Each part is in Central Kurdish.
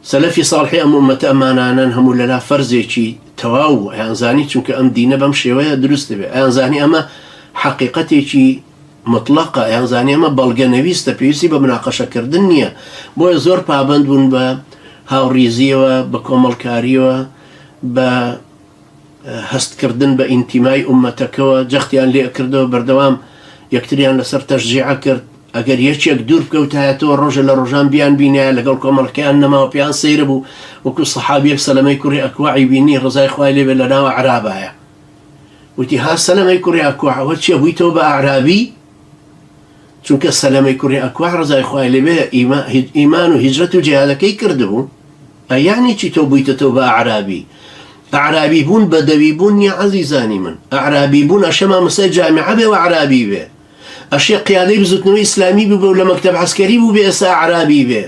سلفي صالحي أم أمة أمانان هم للا فرزي تواو أنزاني چونك أم دين بمشي ويا درست به أنزاني أما حقيقتي مطلقة أنزاني أما بلغة نويسته بيوسي بمناقشة كردنية بو زور پابند بون با هاوريزيوة بكوملكاريوة ب هست كردن بانتماء أمتكوا جختيان لي أكردو بردوام يكتريان لسر تشجيع كرد اگر یەکێک دوور بکەوتایەتەوە ڕۆژە لە ڕۆژان بیان بینایە لەگەڵ کۆمەڵەکەیان نەماوە پێیان سەیرە بوو وەکو سەحابیەک سەلەمەی کوڕی ئەکواعی بینی ڕزای خوای لێبێ لە ناو عەرابایە وتی ها سەلەمەی کوڕی ئەکواع ئەوە چییە بوویتەوە بە ئەعرابی چونکە سەلەمەی کوڕی ئەکواع ڕزای خوای لێبێ ئیمان و هیجرەت و جیهادەکەی کردبوو ئەیانی چی تۆ بوویتەوە بە ئەعرابی ئەعرابی بوون بەدەوی بوون نیە عەزیزانی من ئەعرابی بوون ئەشەما مەسەی جامعە بێ و ئەعرابی بێ أشياء قيادي بزوتنوي إسلامي بيبو ولا مكتب عسكري بو بأسا عربي بي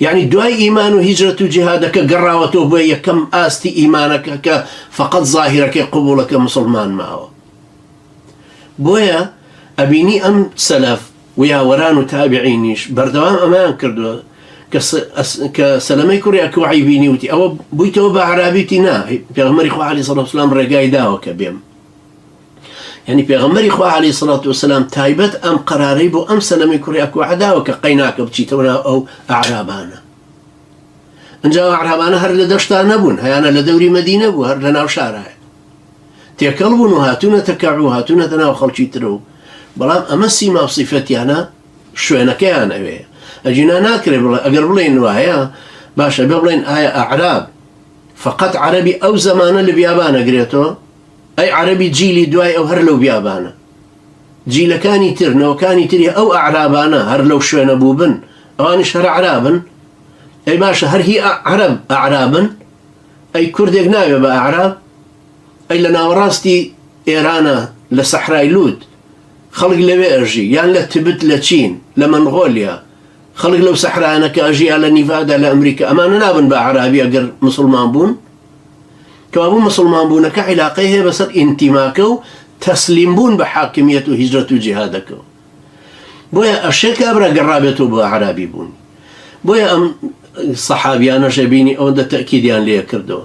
يعني دواي إيمان وهجرة وجهادك قراوته بي كم آستي إيمانك فقط ظاهرك قبولك مسلمان معه بويا أبيني أم سلف ويا وران تابعينيش بردوام أمان كردو كسلامي كوري أكو عيبيني وتي أو بويتو بعربي تنا بيغمر إخوة عليه الصلاة والسلام رقاي داوك بيم يعني بيغمر إخوة عليه الصلاة والسلام تايبت أم قراري بو أم سلامي كوري أكو عداوك قيناك بتشيتونا أو أعرابانا انجاو أعرابانا هر لدشتا نبون هيانا لدوري مدينة بو هر لناو شارع تيكلبون وهاتونا تكعو هاتونا تناو خلشي ترو بلام أمسي ما بصفتي أنا شوينا كيان أبي أجينا ناكري أقرب لين وهيا باشا بيبلين آية أعراب فقط عربي أو زمانا لبيابانا قريتو أي عربي جيلي دواي أو هرلو بيابانا جيل كاني ترنا وكاني تري أو أعرابانا هرلو شوينا بوبن أوانش هر أعرابا أي باشا هر هي عرب أعرابا أي كردك نايبة بأعراب أي لنا وراستي إيرانا لصحراء لود خلق لبيرجي يعني لتبت لتشين لمنغوليا خلق لو صحراء أنا كأجي على نيفادا لأمريكا أما أنا نابن بأعرابي أقر مسلمان بون كوابون مسلمان بون كعلاقيه بس انتماكو تسليم بون بحاكمية وهجرة وجهادك بويا الشيك أبرا قرابته بأعرابي بون بويا أم صحابي أنا جابيني أو ده تأكيد يعني ليه كردو